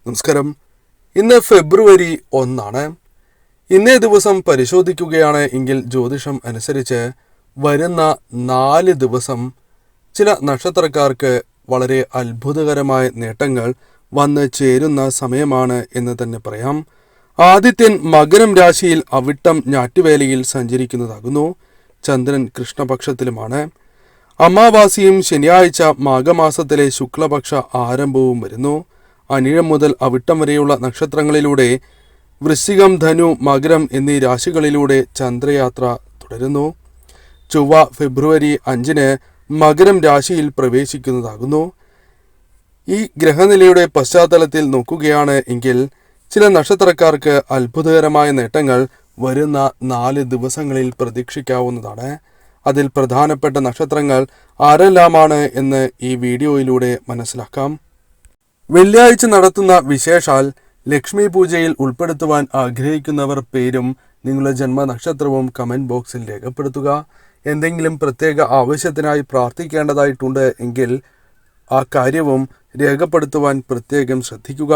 നമസ്കാരം. ഇന്ന് ഫെബ്രുവരി 1. ഇന്നേ ദിവസം പരിശോധിക്കുകയാണ് എങ്കിൽ ജ്യോതിഷം അനുസരിച്ച് വരുന്ന 4 ദിവസം ചില നക്ഷത്രക്കാർക്ക് വളരെ അത്ഭുതകരമായ നേട്ടങ്ങൾ വന്ന് ചേരുന്ന സമയമാണ് എന്ന് തന്നെ പറയാം. ആദിത്യൻ മകരം രാശിയിൽ അവിട്ടം ഞാറ്റുവേലയിൽ സഞ്ചരിക്കുന്നതാകുന്നു. ചന്ദ്രൻ കൃഷ്ണപക്ഷത്തിലുമാണ്. അമാവാസിയും ശനിയാഴ്ച മാഘമാസത്തിലെ ശുക്ലപക്ഷ ആരംഭവും വരുന്നു. അനിഴം മുതൽ അവിട്ടം വരെയുള്ള നക്ഷത്രങ്ങളിലൂടെ വൃശ്ചികം, ധനു, മകരം എന്നീ രാശികളിലൂടെ ചന്ദ്രയാത്ര തുടരുന്നു. ചൊവ്വ ഫെബ്രുവരി 5 മകരം രാശിയിൽ പ്രവേശിക്കുന്നതാകുന്നു. ഈ ഗ്രഹനിലയുടെ പശ്ചാത്തലത്തിൽ നോക്കുകയാണ് എങ്കിൽ ചില നക്ഷത്രക്കാർക്ക് അത്ഭുതകരമായ നേട്ടങ്ങൾ വരുന്ന 4 ദിവസങ്ങളിൽ പ്രതീക്ഷിക്കാവുന്നതാണ്. അതിൽ പ്രധാനപ്പെട്ട നക്ഷത്രങ്ങൾ ആരെല്ലാമാണ് എന്ന് ഈ വീഡിയോയിലൂടെ മനസ്സിലാക്കാം. വെള്ളിയാഴ്ച നടത്തുന്ന വിശേഷാൽ ലക്ഷ്മി പൂജയിൽ ഉൾപ്പെടുത്തുവാൻ ആഗ്രഹിക്കുന്നവർ പേരും നിങ്ങളുടെ ജന്മനക്ഷത്രവും കമൻറ്റ് ബോക്സിൽ രേഖപ്പെടുത്തുക. എന്തെങ്കിലും പ്രത്യേക ആവശ്യത്തിനായി പ്രാർത്ഥിക്കേണ്ടതായിട്ടുണ്ട് എങ്കിൽ ആ കാര്യവും രേഖപ്പെടുത്തുവാൻ പ്രത്യേകം ശ്രദ്ധിക്കുക.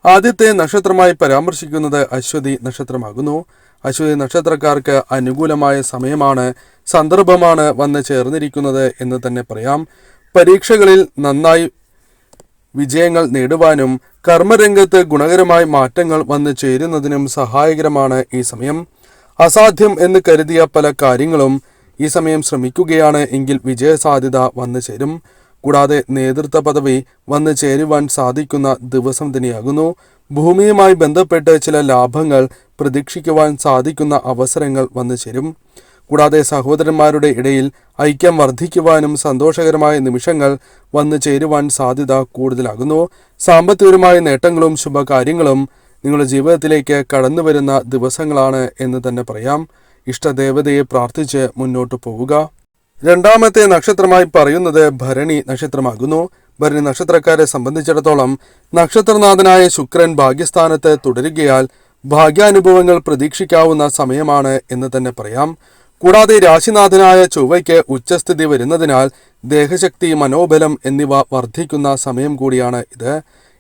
ആദ്യത്തെ നക്ഷത്രമായി പരാമർശിക്കുന്നത് അശ്വതി നക്ഷത്രമാകുന്നു. അശ്വതി നക്ഷത്രക്കാർക്ക് അനുകൂലമായ സമയമാണ്, സന്ദർഭമാണ് വന്ന് ചേർന്നിരിക്കുന്നത് എന്ന് തന്നെ പറയാം. പരീക്ഷകളിൽ നന്നായി വിജയങ്ങൾ നേടുവാനും കർമ്മരംഗത്ത് ഗുണകരമായ മാറ്റങ്ങൾ വന്നു ചേരുന്നതിനും സഹായകരമാണ് ഈ സമയം. അസാധ്യം എന്ന് കരുതിയ പല കാര്യങ്ങളും ഈ സമയം ശ്രമിക്കുകയാണ് എങ്കിൽ വിജയസാധ്യത വന്നു ചേരും. കൂടാതെ നേതൃത്വ പദവി വന്നു ചേരുവാൻ സാധിക്കുന്ന ദിവസം തന്നെയാകുന്നു. ഭൂമിയുമായി ബന്ധപ്പെട്ട് ചില ലാഭങ്ങൾ പ്രതീക്ഷിക്കുവാൻ സാധിക്കുന്ന അവസരങ്ങൾ വന്നു ചേരും. കൂടാതെ സഹോദരന്മാരുടെ ഇടയിൽ ഐക്യം വർദ്ധിക്കുവാനും സന്തോഷകരമായ നിമിഷങ്ങൾ വന്നു ചേരുവാൻ സാധ്യത കൂടുതലാകുന്നു. സാമ്പത്തികപരമായ നേട്ടങ്ങളും ശുഭകാര്യങ്ങളും നിങ്ങളുടെ ജീവിതത്തിലേക്ക് കടന്നു വരുന്ന ദിവസങ്ങളാണ് എന്ന് തന്നെ പറയാം. ഇഷ്ടദേവതയെ പ്രാർത്ഥിച്ച് മുന്നോട്ട് പോവുക. രണ്ടാമത്തെ നക്ഷത്രമായി പറയുന്നത് ഭരണി നക്ഷത്രമാകുന്നു. ഭരണി നക്ഷത്രക്കാരെ സംബന്ധിച്ചിടത്തോളം നക്ഷത്രനാഥനായ ശുക്രൻ ഭാഗ്യസ്ഥാനത്ത് തുടരുകയാൽ ഭാഗ്യാനുഭവങ്ങൾ പ്രതീക്ഷിക്കാവുന്ന സമയമാണ് എന്ന് തന്നെ പറയാം. കൂടാതെ രാശിനാഥനായ ചൊവ്വയ്ക്ക് ഉച്ചസ്ഥിതി വരുന്നതിനാൽ ദേഹശക്തി, മനോബലം എന്നിവ വർദ്ധിക്കുന്ന സമയം കൂടിയാണ് ഇത്.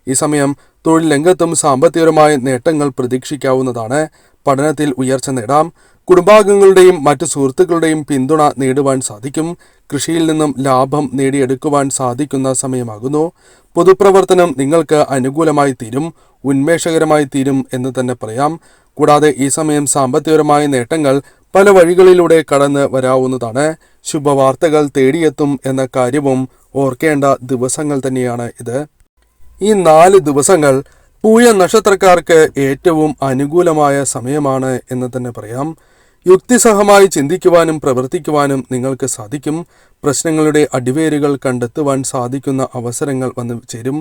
ഈ സമയം തൊഴിൽ രംഗത്തും സാമ്പത്തികപരമായ നേട്ടങ്ങൾ പ്രതീക്ഷിക്കാവുന്നതാണ്. പഠനത്തിൽ ഉയർച്ച നേടാം. കുടുംബാംഗങ്ങളുടെയും മറ്റു സുഹൃത്തുക്കളുടെയും പിന്തുണ നേടുവാൻ സാധിക്കും. കൃഷിയിൽ നിന്നും ലാഭം നേടിയെടുക്കുവാൻ സാധിക്കുന്ന സമയമാകുന്നു. പൊതുപ്രവർത്തനം നിങ്ങൾക്ക് അനുകൂലമായി തീരും, ഉന്മേഷകരമായി തീരും എന്ന് തന്നെ പറയാം. കൂടാതെ ഈ സമയം സാമ്പത്തികപരമായ നേട്ടങ്ങൾ പല വഴികളിലൂടെ കടന്ന് വരാവുന്നതാണ്. ശുഭവാർത്തകൾ തേടിയെത്തും എന്ന കാര്യവും ഓർക്കേണ്ട ദിവസങ്ങൾ തന്നെയാണ് ഇത്. ഈ 4 ദിവസങ്ങൾ പൂയ നക്ഷത്രക്കാർക്ക് ഏറ്റവും അനുകൂലമായ സമയമാണ് എന്ന് തന്നെ പറയാം. യുക്തിസഹമായി ചിന്തിക്കുവാനും പ്രവർത്തിക്കുവാനും നിങ്ങൾക്ക് സാധിക്കും. പ്രശ്നങ്ങളുടെ അടിവേരുകൾ കണ്ടെത്തുവാൻ സാധിക്കുന്ന അവസരങ്ങൾ വന്നു ചേരും.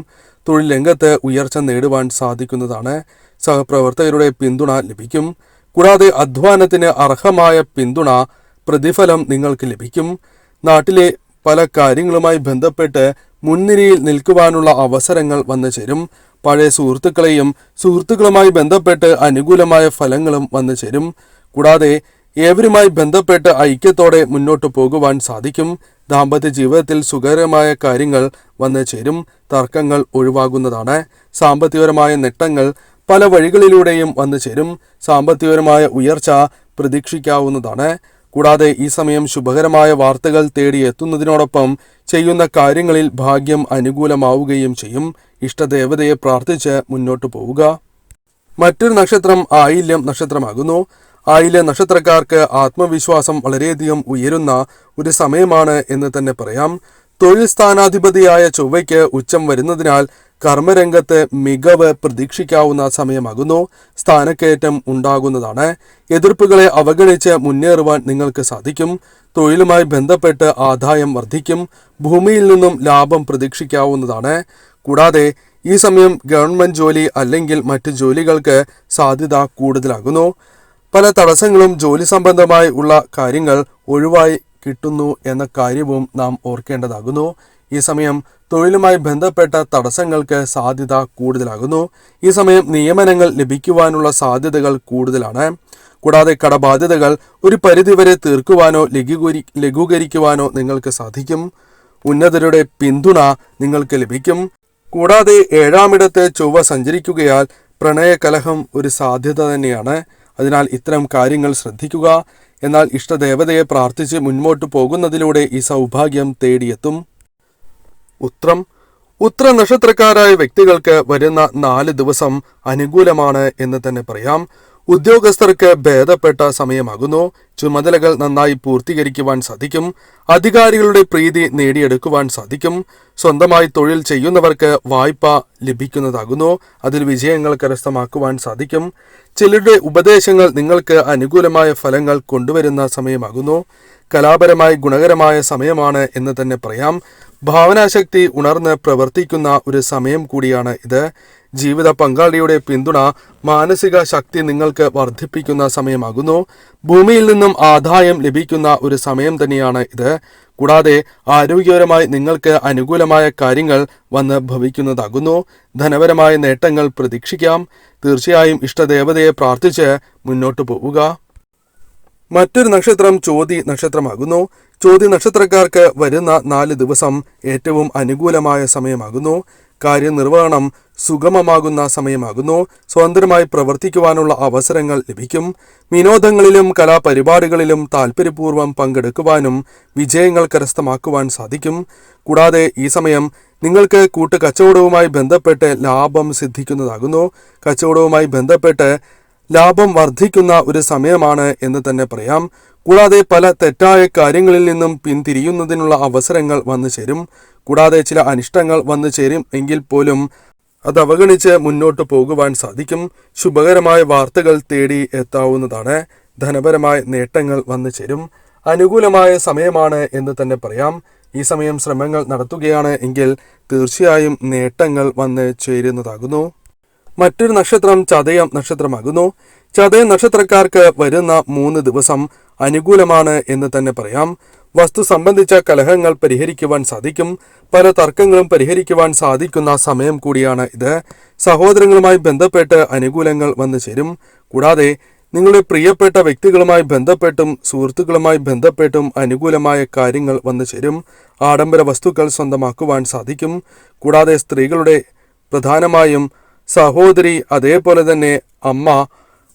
തൊഴിൽ രംഗത്ത് ഉയർച്ച നേടുവാൻ സാധിക്കുന്നതാണ്. സഹപ്രവർത്തകരുടെ പിന്തുണ ലഭിക്കും. കൂടാതെ അധ്വാനത്തിന് അർഹമായ പിന്തുണ, പ്രതിഫലം നിങ്ങൾക്ക് ലഭിക്കും. നാട്ടിലെ പല കാര്യങ്ങളുമായി ബന്ധപ്പെട്ട് മുൻനിരയിൽ നിൽക്കുവാനുള്ള അവസരങ്ങൾ വന്നു ചേരും. പഴയ സുഹൃത്തുക്കളുമായി ബന്ധപ്പെട്ട് അനുകൂലമായ ഫലങ്ങളും വന്നു ചേരും. കൂടാതെ ഏവരുമായി ബന്ധപ്പെട്ട് ഐക്യത്തോടെ മുന്നോട്ട് പോകുവാൻ സാധിക്കും. ദാമ്പത്യ ജീവിതത്തിൽ സുഖകരമായ കാര്യങ്ങൾ വന്നു ചേരും. തർക്കങ്ങൾ ഒഴിവാകുന്നതാണ്. സാമ്പത്തികപരമായ നേട്ടങ്ങൾ പല വഴികളിലൂടെയും വന്നു ചേരും. സാമ്പത്തികപരമായ ഉയർച്ച പ്രതീക്ഷിക്കാവുന്നതാണ്. കൂടാതെ ഈ സമയം ശുഭകരമായ വാർത്തകൾ തേടിയെത്തുന്നതിനോടൊപ്പം ചെയ്യുന്ന കാര്യങ്ങളിൽ ഭാഗ്യം അനുകൂലമാവുകയും ചെയ്യും. ഇഷ്ടദേവതയെ പ്രാർത്ഥിച്ച് മുന്നോട്ട് പോവുക. മറ്റൊരു നക്ഷത്രം ആയില്യം നക്ഷത്രമാകുന്നു. ആയില്യം നക്ഷത്രക്കാർക്ക് ആത്മവിശ്വാസം വളരെയധികം ഉയരുന്ന ഒരു സമയമാണ് എന്ന് തന്നെ പറയാം. തൊഴിൽ സ്ഥാനാധിപതിയായ ചൊവ്വയ്ക്ക് ഉച്ചം വരുന്നതിനാൽ കർമ്മരംഗത്ത് മികവ് പ്രതീക്ഷിക്കാവുന്ന സമയമാകുന്നു. സ്ഥാനക്കയറ്റം ഉണ്ടാകുന്നതാണ്. എതിർപ്പുകളെ അവഗണിച്ച് മുന്നേറുവാൻ നിങ്ങൾക്ക് സാധിക്കും. തൊഴിലുമായി ബന്ധപ്പെട്ട് ആദായം വർദ്ധിക്കും. ഭൂമിയിൽ നിന്നും ലാഭം പ്രതീക്ഷിക്കാവുന്നതാണ്. കൂടാതെ ഈ സമയം ഗവൺമെന്റ് ജോലി അല്ലെങ്കിൽ മറ്റ് ജോലികൾക്ക് സാധ്യത കൂടുതലാകുന്നു. പല തടസ്സങ്ങളും ജോലി സംബന്ധമായി ഉള്ള കാര്യങ്ങൾ ഒഴിവായി കിട്ടുന്നു എന്ന കാര്യവും നാം ഓർക്കേണ്ടതാകുന്നു. ഈ സമയം തൊഴിലുമായി ബന്ധപ്പെട്ട തടസ്സങ്ങൾക്ക് സാധ്യത കൂടുതലാകുന്നു. ഈ സമയം നിയമനങ്ങൾ ലഭിക്കുവാനുള്ള സാധ്യതകൾ കൂടുതലാണ്. കൂടാതെ കടബാധ്യതകൾ ഒരു പരിധിവരെ തീർക്കുവാനോ ലഘൂകരിക്കുവാനോ നിങ്ങൾക്ക് സാധിക്കും. ഉന്നതരുടെ പിന്തുണ നിങ്ങൾക്ക് ലഭിക്കും. കൂടാതെ 7-ാമിടത്ത് ചൊവ്വ സഞ്ചരിക്കുകയാൽ പ്രണയകലഹം ഒരു സാധ്യത തന്നെയാണ്. അതിനാൽ ഇത്തരം കാര്യങ്ങൾ ശ്രദ്ധിക്കുക. എന്നാൽ ഇഷ്ടദേവതയെ പ്രാർത്ഥിച്ച് മുന്നോട്ട് പോകുന്നതിലൂടെ ഈ സൗഭാഗ്യം തേടിയെത്തും. ഉത്ര നക്ഷത്രക്കാരായ വ്യക്തികൾക്ക് വരുന്ന 4 ദിവസം അനുകൂലമാണ് എന്ന് തന്നെ പറയാം. ഉദ്യോഗസ്ഥർക്ക് ഭേദപ്പെട്ട സമയമാകുന്നു. ചുമതലകൾ നന്നായി പൂർത്തീകരിക്കുവാൻ സാധിക്കും. അധികാരികളുടെ പ്രീതി നേടിയെടുക്കുവാൻ സാധിക്കും. സ്വന്തമായി തൊഴിൽ ചെയ്യുന്നവർക്ക് വായ്പ ലഭിക്കുന്നതാകുന്നു. അതിൽ വിജയങ്ങൾ കരസ്ഥമാക്കുവാൻ സാധിക്കും. ചിലരുടെ ഉപദേശങ്ങൾ നിങ്ങൾക്ക് അനുകൂലമായ ഫലങ്ങൾ കൊണ്ടുവരുന്ന സമയമാകുന്നു. കലാപരമായി ഗുണകരമായ സമയമാണ് എന്ന് തന്നെ പറയാം. ഭാവനാശക്തി ഉണർന്ന് പ്രവർത്തിക്കുന്ന ഒരു സമയം കൂടിയാണ് ഇത്. ജീവിത പങ്കാളിയുടെ പിന്തുണ, മാനസിക ശക്തി നിങ്ങൾക്ക് വർദ്ധിപ്പിക്കുന്ന സമയമാകുന്നു. ഭൂമിയിൽ നിന്നും ആദായം ലഭിക്കുന്ന ഒരു സമയം തന്നെയാണ് ഇത്. കൂടാതെ ആരോഗ്യപരമായി നിങ്ങൾക്ക് അനുകൂലമായ കാര്യങ്ങൾ വന്ന് ഭവിക്കുന്നതാകുന്നു. ധനപരമായ നേട്ടങ്ങൾ പ്രതീക്ഷിക്കാം. തീർച്ചയായും ഇഷ്ടദേവതയെ പ്രാർത്ഥിച്ച് മുന്നോട്ടു പോവുക. മറ്റൊരു നക്ഷത്രം ചോതി നക്ഷത്രമാകുന്നു. ചോതി നക്ഷത്രക്കാർക്ക് വരുന്ന 4 ദിവസം ഏറ്റവും അനുകൂലമായ സമയമാകുന്നു. കാര്യനിർവഹണം സുഗമമാകുന്ന സമയമാകുന്നു. സ്വതന്ത്രമായി പ്രവർത്തിക്കുവാനുള്ള അവസരങ്ങൾ ലഭിക്കും. വിനോദങ്ങളിലും കലാപരിപാടികളിലും താൽപര്യപൂർവ്വം പങ്കെടുക്കുവാനും വിജയങ്ങൾ കരസ്ഥമാക്കുവാൻ സാധിക്കും. കൂടാതെ ഈ സമയം നിങ്ങൾക്ക് കൂട്ടുകച്ചവടവുമായി ബന്ധപ്പെട്ട് ലാഭം സിദ്ധിക്കുന്നതാകുന്നു. കച്ചവടവുമായി ബന്ധപ്പെട്ട് ലാഭം വർദ്ധിക്കുന്ന ഒരു സമയമാണ് എന്ന് തന്നെ പറയാം. കൂടാതെ പല തെറ്റായ കാര്യങ്ങളിൽ നിന്നും പിന്തിരിയുന്നതിനുള്ള അവസരങ്ങൾ വന്നു ചേരും. കൂടാതെ ചില അനിഷ്ടങ്ങൾ വന്നു ചേരും എങ്കിൽ പോലും അത് അവഗണിച്ച് മുന്നോട്ട് പോകുവാൻ സാധിക്കും. ശുഭകരമായ വാർത്തകൾ തേടി എത്താവുന്നതാണ്. ധനപരമായ നേട്ടങ്ങൾ വന്നു ചേരും. അനുകൂലമായ സമയമാണ് എന്ന് തന്നെ പറയാം. ഈ സമയം ശ്രമങ്ങൾ നടത്തുകയാണ് എങ്കിൽ തീർച്ചയായും നേട്ടങ്ങൾ വന്ന് ചേരുന്നതാകുന്നു. മറ്റൊരു നക്ഷത്രം ചതയം നക്ഷത്രമാകുന്നു. ചതയം നക്ഷത്രക്കാർക്ക് വരുന്ന 3 ദിവസം അനുകൂലമാണ് എന്ന് തന്നെ പറയാം. വസ്തു സംബന്ധിച്ച കലഹങ്ങൾ പരിഹരിക്കുവാൻ സാധിക്കും. പല തർക്കങ്ങളും പരിഹരിക്കുവാൻ സാധിക്കുന്ന സമയം കൂടിയാണ് ഇത്. സഹോദരങ്ങളുമായി ബന്ധപ്പെട്ട് അനുകൂലങ്ങൾ വന്നു ചേരും. കൂടാതെ നിങ്ങളുടെ പ്രിയപ്പെട്ട വ്യക്തികളുമായി ബന്ധപ്പെട്ടും സുഹൃത്തുക്കളുമായി ബന്ധപ്പെട്ടും അനുകൂലമായ കാര്യങ്ങൾ വന്നു ചേരും. ആഡംബര വസ്തുക്കൾ സ്വന്തമാക്കുവാൻ സാധിക്കും. കൂടാതെ സ്ത്രീകളുടെ, പ്രധാനമായും സഹോദരി, അതേപോലെ തന്നെ അമ്മ,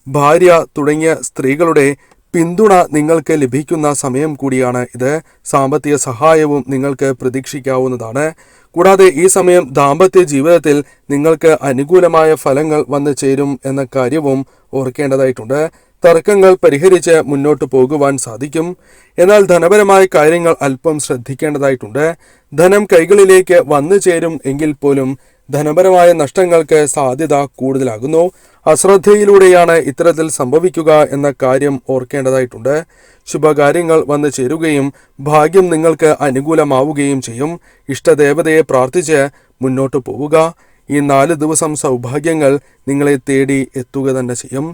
ഭാര്യ തുടങ്ങിയ സ്ത്രീകളുടെ പിന്തുണ നിങ്ങൾക്ക് ലഭിക്കുന്ന സമയം കൂടിയാണ് ഇത്. സാമ്പത്തിക സഹായവും നിങ്ങൾക്ക് പ്രതീക്ഷിക്കാവുന്നതാണ്. കൂടാതെ ഈ സമയം ദാമ്പത്യ ജീവിതത്തിൽ നിങ്ങൾക്ക് അനുകൂലമായ ഫലങ്ങൾ വന്നു ചേരും എന്ന കാര്യവും ഓർക്കേണ്ടതായിട്ടുണ്ട്. തർക്കങ്ങൾ പരിഹരിച്ച് മുന്നോട്ട് പോകുവാൻ സാധിക്കും. എന്നാൽ ധനപരമായ കാര്യങ്ങൾ അല്പം ശ്രദ്ധിക്കേണ്ടതായിട്ടുണ്ട്. ധനം കൈകളിലേക്ക് വന്നു ചേരും എങ്കിൽ പോലും ധനപരമായ നഷ്ടങ്ങൾക്ക് സാധ്യത കൂടുതലാകുന്നു. അശ്രദ്ധയിലൂടെയാണ് ഇത്തരത്തിൽ സംഭവിക്കുക എന്ന കാര്യം ഓർക്കേണ്ടതായിട്ടുണ്ട്. ശുഭകാര്യങ്ങൾ വന്നു ചേരുകയും ഭാഗ്യം നിങ്ങൾക്ക് അനുകൂലമാവുകയും ചെയ്യും. ഇഷ്ടദേവതയെ പ്രാർത്ഥിച്ച് മുന്നോട്ട് പോവുക. ഈ 4 ദിവസം സൗഭാഗ്യങ്ങൾ നിങ്ങളെ തേടി എത്തുക തന്നെ ചെയ്യും.